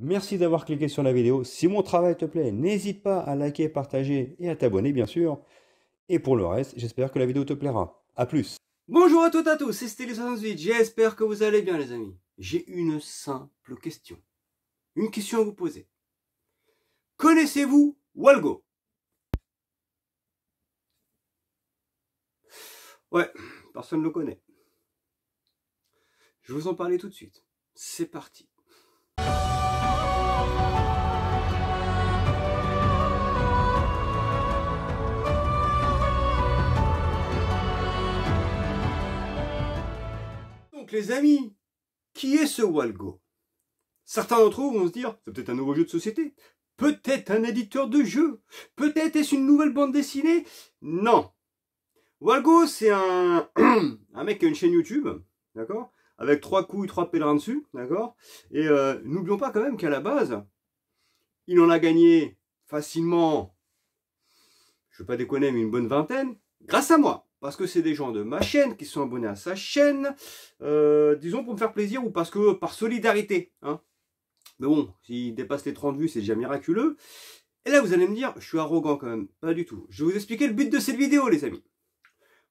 Merci d'avoir cliqué sur la vidéo. Si mon travail te plaît, n'hésite pas à liker, partager et à t'abonner, bien sûr. Et pour le reste, j'espère que la vidéo te plaira. A plus. Bonjour à toutes et à tous, c'est Stylé68, j'espère que vous allez bien les amis. J'ai une simple question. Une question à vous poser. Connaissez-vous Walgo? Ouais, personne ne le connaît. Je vais vous en parler tout de suite. C'est parti. Donc les amis, qui est ce Walgo? Certains d'entre vous vont se dire, c'est peut-être un nouveau jeu de société, peut-être un éditeur de jeux, peut-être est-ce une nouvelle bande dessinée? Non. Walgo, c'est un mec qui a une chaîne YouTube, d'accord, avec 3 couilles, 3 pèlerins dessus, d'accord. Et n'oublions pas quand même qu'à la base, il en a gagné facilement, je ne vais pas déconner, mais une bonne vingtaine, grâce à moi. Parce que c'est des gens de ma chaîne qui sont abonnés à sa chaîne, disons pour me faire plaisir ou parce que par solidarité. Hein. Mais bon, s'il dépasse les 30 vues, c'est déjà miraculeux. Et là, vous allez me dire, je suis arrogant quand même. Pas du tout. Je vais vous expliquer le but de cette vidéo, les amis.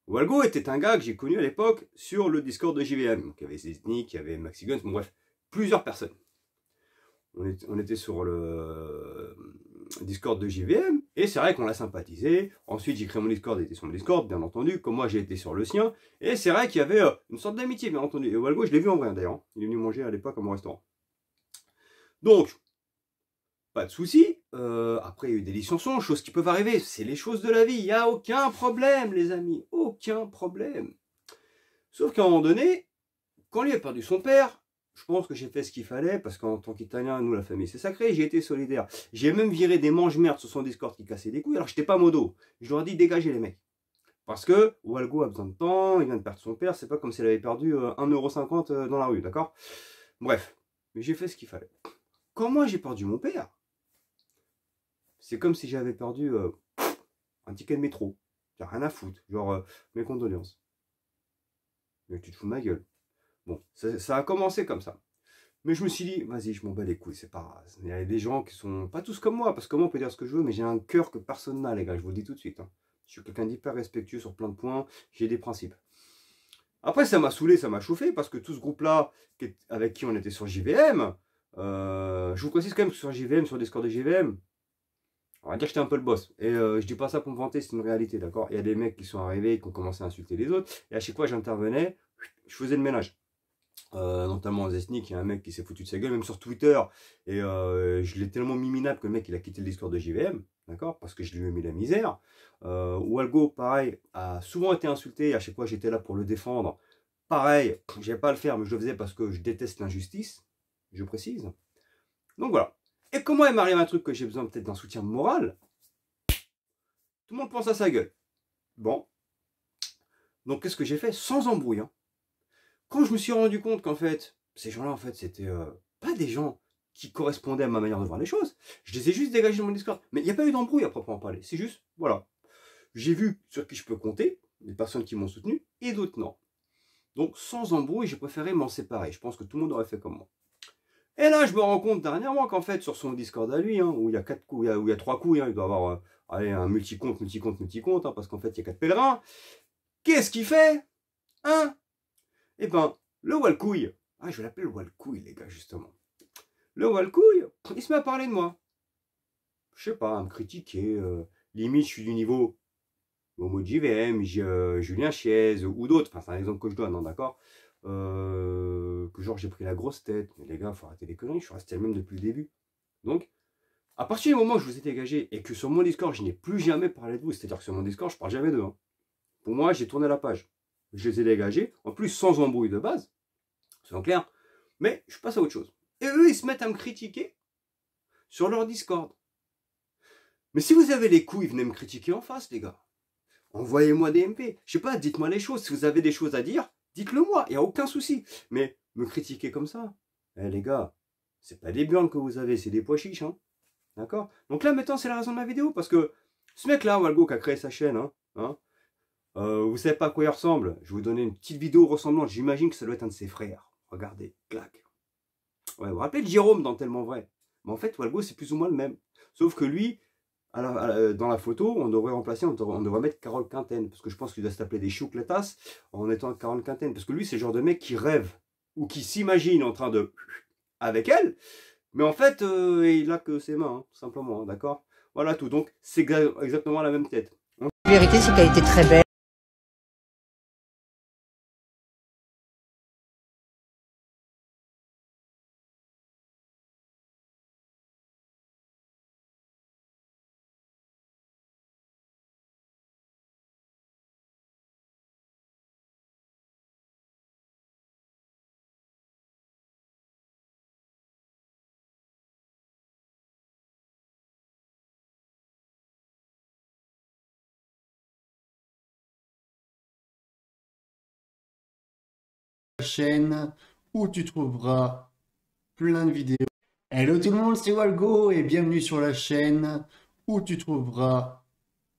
Walgo était un gars que j'ai connu à l'époque sur le Discord de JVM. Donc, il y avait Zesnik, il y avait Maxi Guns, bon, bref, plusieurs personnes. On était sur le Discord de JVM, et c'est vrai qu'on l'a sympathisé. Ensuite, j'ai créé mon Discord, il était sur mon Discord, bien entendu, comme moi j'ai été sur le sien. Et c'est vrai qu'il y avait une sorte d'amitié, bien entendu. Et Walgo, je l'ai vu en vrai d'ailleurs. Il est venu manger à l'époque à mon restaurant. Donc, pas de souci. Après, il y a eu des licenciements, choses qui peuvent arriver. C'est les choses de la vie. Il n'y a aucun problème, les amis. Aucun problème. Sauf qu'à un moment donné, quand lui a perdu son père, je pense que j'ai fait ce qu'il fallait, parce qu'en tant qu'Italien, nous, la famille, c'est sacré, j'ai été solidaire. J'ai même viré des mange-merdes sur son Discord qui cassaient des couilles, alors j'étais pas modo. Je leur ai dit, dégagez les mecs. Parce que Walgo a besoin de temps, il vient de perdre son père, c'est pas comme s'il avait perdu 1,50 € dans la rue, d'accord? Bref, mais j'ai fait ce qu'il fallait. Quand moi j'ai perdu mon père, c'est comme si j'avais perdu un ticket de métro. J'ai rien à foutre, genre mes condoléances. Mais tu te fous de ma gueule. Bon, ça a commencé comme ça. Mais je me suis dit, vas-y, je m'en bats les couilles, c'est pas grave. Il y a des gens qui sont pas tous comme moi, parce que moi, on peut dire ce que je veux, mais j'ai un cœur que personne n'a, les gars, je vous le dis tout de suite. Hein. Je suis quelqu'un d'hyper respectueux sur plein de points, j'ai des principes. Après, ça m'a saoulé, ça m'a chauffé, parce que tout ce groupe-là, avec qui on était sur JVM, je vous précise quand même que sur JVM, sur le Discord de JVM, on va dire que j'étais un peu le boss. Et je dis pas ça pour me vanter, c'est une réalité, d'accord? Il y a des mecs qui sont arrivés, qui ont commencé à insulter les autres, et à chaque fois j'intervenais, je faisais le ménage. Notamment Zesnik, il y a un mec qui s'est foutu de sa gueule, même sur Twitter, et je l'ai tellement miminable que le mec il a quitté le Discord de JVM, d'accord, parce que je lui ai mis la misère. Walgo, pareil, a souvent été insulté, et à chaque fois j'étais là pour le défendre. Pareil, je n'avais pas à le faire, mais je le faisais parce que je déteste l'injustice, je précise. Donc voilà. Et comment il m'arrive un truc que j'ai besoin peut-être d'un soutien moral, tout le monde pense à sa gueule. Bon. Donc qu'est-ce que j'ai fait? Sans embrouille, hein. Quand je me suis rendu compte qu'en fait, ces gens-là, en fait, c'était pas des gens qui correspondaient à ma manière de voir les choses. Je les ai juste dégagés de mon Discord. Mais il n'y a pas eu d'embrouille à proprement parler. C'est juste, voilà. J'ai vu sur qui je peux compter, les personnes qui m'ont soutenu, et d'autres non. Donc, sans embrouille, j'ai préféré m'en séparer. Je pense que tout le monde aurait fait comme moi. Et là, je me rends compte dernièrement qu'en fait, sur son Discord à lui, hein, où il y a 4 coups, où il y a 3 coups, hein, il doit avoir allez, un multi-compte, hein, parce qu'en fait, il y a 4 pèlerins. Qu'est-ce qu'il fait? Hein? Eh ben, le Walcouille, ah je vais l'appeler le Walcouille les gars justement. Le Walcouille, il se met à parler de moi. Je sais pas, à me critiquer, limite je suis du niveau Momo JVM, Julien Chiez ou d'autres, enfin c'est un exemple que je donne, d'accord, que genre j'ai pris la grosse tête, mais les gars faut arrêter les conneries, je suis resté le même depuis le début. Donc, à partir du moment où je vous ai dégagé et que sur mon Discord je n'ai plus jamais parlé de vous, c'est-à-dire que sur mon Discord je parle jamais d'eux, hein. Pour moi j'ai tourné la page, je les ai dégagés, en plus sans embrouille de base, soyons clairs, mais je passe à autre chose. Et eux, ils se mettent à me critiquer sur leur Discord. Mais si vous avez les couilles, venez me critiquer en face, les gars. Envoyez-moi des MP. Je sais pas, dites-moi les choses. Si vous avez des choses à dire, dites-le moi, il n'y a aucun souci. Mais me critiquer comme ça, les gars, c'est pas des burnes que vous avez, c'est des pois chiches, hein. D'accord? Donc là, maintenant, c'est la raison de ma vidéo, parce que ce mec-là, Walgo, qui a créé sa chaîne, vous savez pas à quoi il ressemble. Je vais vous donner une petite vidéo ressemblante. J'imagine que ça doit être un de ses frères. Regardez, clac. Ouais, vous vous rappelez de Jérôme dans Tellement Vrai? Mais en fait, Walgo, c'est plus ou moins le même. Sauf que lui, dans la photo, on devrait remplacer, on devrait mettre Carole Quinten. Parce que je pense qu'il doit s'appeler des chouclatas en étant Carole Quinten. Parce que lui, c'est le genre de mec qui rêve ou qui s'imagine en train de... avec elle. Mais en fait, il a que ses mains, hein, tout simplement, hein, d'accord? Voilà tout. Donc, c'est exactement la même tête. La vérité, c'est qu'elle était très belle. Chaîne où tu trouveras plein de vidéos. Hello tout le monde, c'est Walgo et bienvenue sur la chaîne où tu trouveras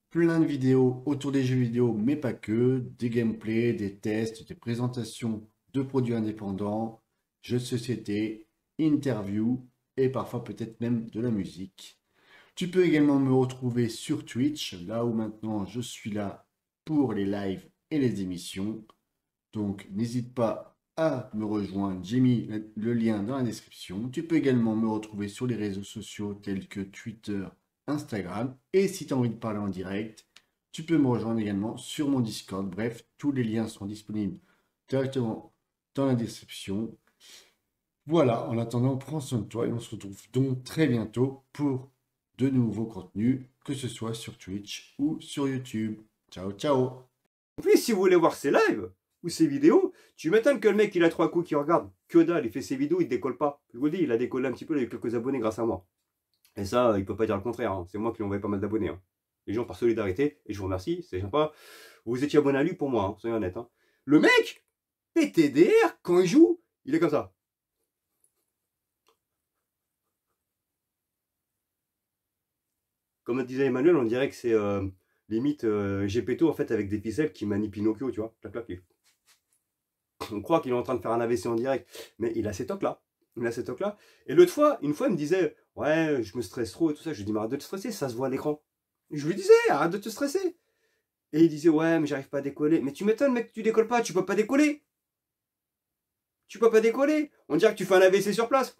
plein de vidéos autour des jeux vidéo, mais pas que, des gameplays, des tests, des présentations de produits indépendants, jeux de société, interviews et parfois peut-être même de la musique. Tu peux également me retrouver sur Twitch, là où maintenant je suis là pour les lives et les émissions. Donc n'hésite pas à me rejoindre, j'ai mis le lien dans la description. Tu peux également me retrouver sur les réseaux sociaux tels que Twitter, Instagram. Et si tu as envie de parler en direct, tu peux me rejoindre également sur mon Discord. Bref, tous les liens sont disponibles directement dans la description. Voilà, en attendant, prends soin de toi et on se retrouve donc très bientôt pour de nouveaux contenus, que ce soit sur Twitch ou sur YouTube. Ciao, ciao! Puis, si vous voulez voir ses lives ou ses vidéos, tu m'étonnes que le mec, il a 3 coups qui regarde. Que dalle, il fait ses vidéos, il décolle pas. Je vous le dis, il a décollé un petit peu avec quelques abonnés grâce à moi. Et ça, il peut pas dire le contraire. Hein. C'est moi qui lui envoie pas mal d'abonnés. Hein. Les gens par solidarité, et je vous remercie, c'est sympa. Vous étiez abonné à lui pour moi, hein, soyez honnête. Hein. Le mec, PTDR, quand il joue, il est comme ça. Comme disait Emmanuel, on dirait que c'est limite Gepetto en fait avec des ficelles qui manie Pinocchio, tu vois. Clac, clac, clac. On croit qu'il est en train de faire un AVC en direct, mais il a ces tocs-là. Il a ces tocs-là. Et l'autre fois, une fois, il me disait, ouais, je me stresse trop et tout ça. Je lui dis, mais arrête de te stresser, ça se voit à l'écran. Je lui disais, arrête de te stresser. Et il disait, ouais, mais j'arrive pas à décoller. Mais tu m'étonnes, mec, tu décolles pas, tu peux pas décoller. Tu peux pas décoller. On dirait que tu fais un AVC sur place.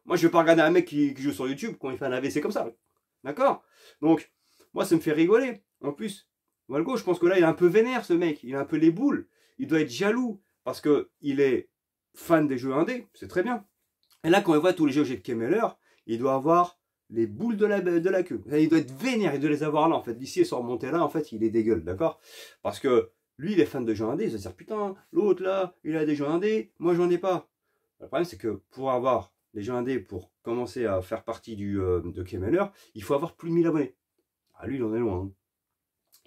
Moi, je vais pas regarder un mec qui joue sur YouTube quand il fait un AVC comme ça. D'accord? Donc, moi, ça me fait rigoler. En plus, Walgo, je pense que là, il est un peu vénère, ce mec. Il a un peu les boules. Il doit être jaloux parce qu'il est fan des jeux indés. C'est très bien. Et là, quand il voit tous les jeux de Kemeller, il doit avoir les boules de la queue. Il doit être vénère. Il doit les avoir là, en fait. D'ici et sans remonter là, en fait, il est dégueule. D'accord? Parce que lui, il est fan de jeux indés. Il va se dire, putain, l'autre là, il a des jeux indés. Moi, j'en ai pas. Le problème, c'est que pour avoir les jeux indés, pour commencer à faire partie de Kemeller, il faut avoir plus de 1000 abonnés. Ah, lui, il en est loin. Hein.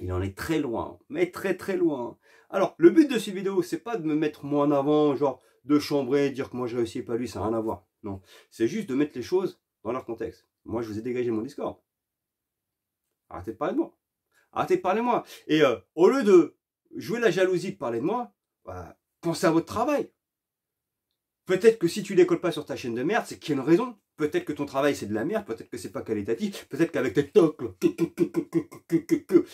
Il en est très loin. Mais très très loin. Alors, le but de cette vidéo, c'est pas de me mettre moi en avant, genre de chambrer, dire que moi je réussis pas lui, ça n'a rien à voir. Non. C'est juste de mettre les choses dans leur contexte. Moi, je vous ai dégagé mon Discord. Arrêtez de parler de moi. Arrêtez de parler de moi. Et au lieu de jouer la jalousie de parler de moi, bah, pensez à votre travail. Peut-être que si tu décolles pas sur ta chaîne de merde, c'est qu'il y a une raison. Peut-être que ton travail c'est de la merde, peut-être que c'est pas qualitatif, peut-être qu'avec tes tocs,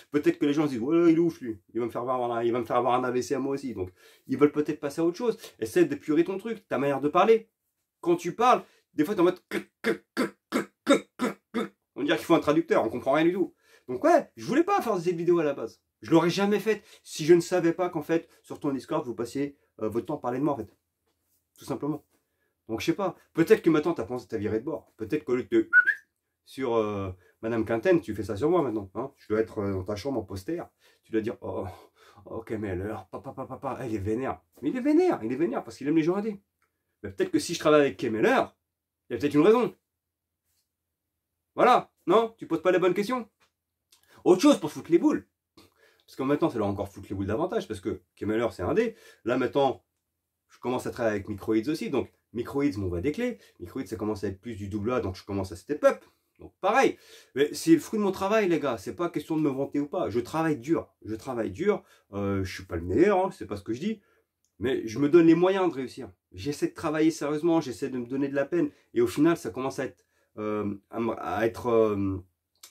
peut-être que les gens se disent ouais, il est ouf lui, il va me faire avoir un AVC à moi aussi. Donc ils veulent peut-être passer à autre chose. Essaie d'épurer ton truc, ta manière de parler. Quand tu parles, des fois t'es en mode on dirait qu'il faut un traducteur, on comprend rien du tout. Donc ouais, je voulais pas faire cette vidéo à la base. Je l'aurais jamais faite si je ne savais pas qu'en fait sur ton Discord vous passiez votre temps à parler de moi en fait. Tout simplement. Donc je sais pas, peut-être que maintenant tu as pensé à virer de bord. Peut-être qu'au lieu de sur Madame Quinten, tu fais ça sur moi maintenant. Hein, je dois être dans ta chambre en poster. Tu dois dire oh, ok, mais alors, papa, il est vénère. Mais il est vénère parce qu'il aime les gens indés. Mais peut-être que si je travaille avec Kemeller, il y a peut-être une raison. Voilà, non, tu poses pas les bonnes questions. Autre chose pour foutre les boules. Parce que maintenant, ça leur encore foutre les boules davantage, parce que Kemeller c'est indé. Là maintenant, je commence à travailler avec Microids aussi, donc Microids m'envoie des clés. Microids, ça commence à être plus du double A, donc je commence à step up. Donc pareil, mais c'est le fruit de mon travail, les gars. C'est pas question de me vanter ou pas. Je travaille dur. Je suis pas le meilleur, hein, c'est pas ce que je dis. Mais je me donne les moyens de réussir. J'essaie de travailler sérieusement, j'essaie de me donner de la peine. Et au final, ça commence à être à être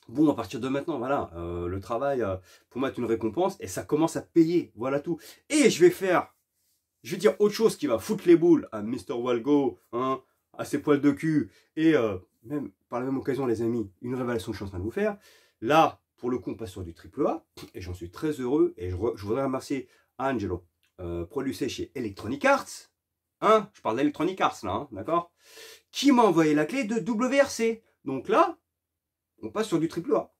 bon à partir de maintenant. Voilà, le travail, pour moi, est une récompense et ça commence à payer. Voilà tout. Et je vais dire autre chose qui va foutre les boules à Mr. Walgo, hein, à ses poils de cul, et même par la même occasion, les amis, une révélation que je suis en train de vous faire. Là, pour le coup, on passe sur du triple A, et j'en suis très heureux, et je voudrais remercier Angelo, produit chez Electronic Arts, hein, je parle d'Electronic Arts là, hein, d'accord, qui m'a envoyé la clé de WRC. Donc là, on passe sur du triple A.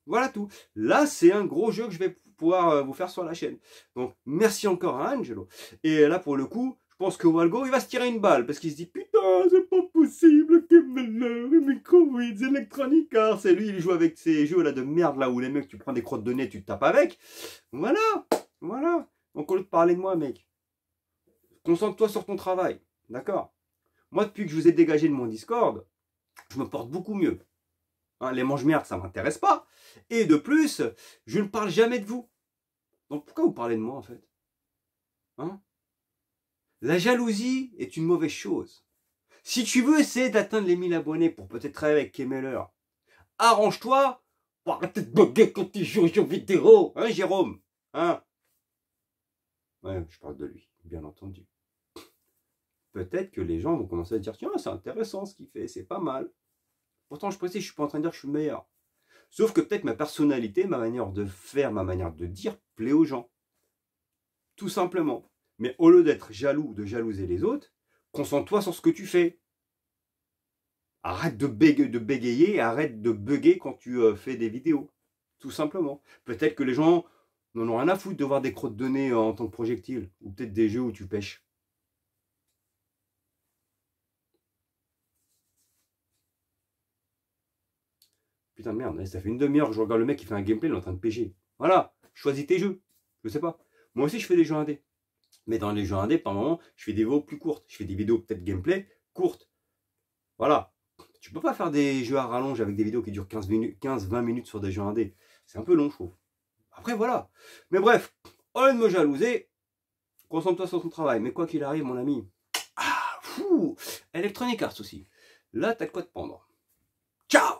Voilà tout. Là, c'est un gros jeu que je vais pouvoir vous faire sur la chaîne. Donc, merci encore à Angelo. Et là, pour le coup, je pense que Walgo, il va se tirer une balle. Parce qu'il se dit, putain, c'est pas possible, Kemeller, Microids, Electronic Arts. Et lui, il joue avec ces jeux là de merde, là où les mecs, tu prends des crottes de nez, tu te tapes avec. Voilà, voilà. Donc, au lieu de parler de moi, mec, concentre-toi sur ton travail. D'accord? Moi, depuis que je vous ai dégagé de mon Discord, je me porte beaucoup mieux. Hein, les mange-merdes, ça ne m'intéresse pas. Et de plus, je ne parle jamais de vous. Donc pourquoi vous parlez de moi en fait, hein? La jalousie est une mauvaise chose. Si tu veux essayer d'atteindre les 1000 abonnés pour peut-être travailler avec Kemeller, arrange-toi pour arrêter de bugger quand tu joues aux jeux vidéo. Hein, Jérôme? Hein? Ouais, je parle de lui, bien entendu. Peut-être que les gens vont commencer à dire, tiens, c'est intéressant ce qu'il fait, c'est pas mal. Pourtant, je précise, je ne suis pas en train de dire que je suis le meilleur. Sauf que peut-être ma personnalité, ma manière de faire, ma manière de dire plaît aux gens. Tout simplement. Mais au lieu d'être jaloux, de jalouser les autres, concentre-toi sur ce que tu fais. Arrête de bégayer, arrête de bugger quand tu fais des vidéos. Tout simplement. Peut-être que les gens n'en ont rien à foutre de voir des crottes de nez en tant que projectile. Ou peut-être des jeux où tu pêches. Putain de merde, ça fait une demi-heure que je regarde le mec qui fait un gameplay, il est en train de pêcher. Voilà, choisis tes jeux. Je sais pas. Moi aussi, je fais des jeux indés. Mais dans les jeux indés, par moment, je fais des vidéos plus courtes. Je fais des vidéos peut-être gameplay courtes. Voilà. Tu peux pas faire des jeux à rallonge avec des vidéos qui durent 15-20 minutes sur des jeux indés. C'est un peu long, je trouve. Après, voilà. Mais bref, au lieu de me jalouser, concentre-toi sur ton travail. Mais quoi qu'il arrive, mon ami, fou, Electronic Arts aussi. Là, t'as de quoi te pendre. Ciao!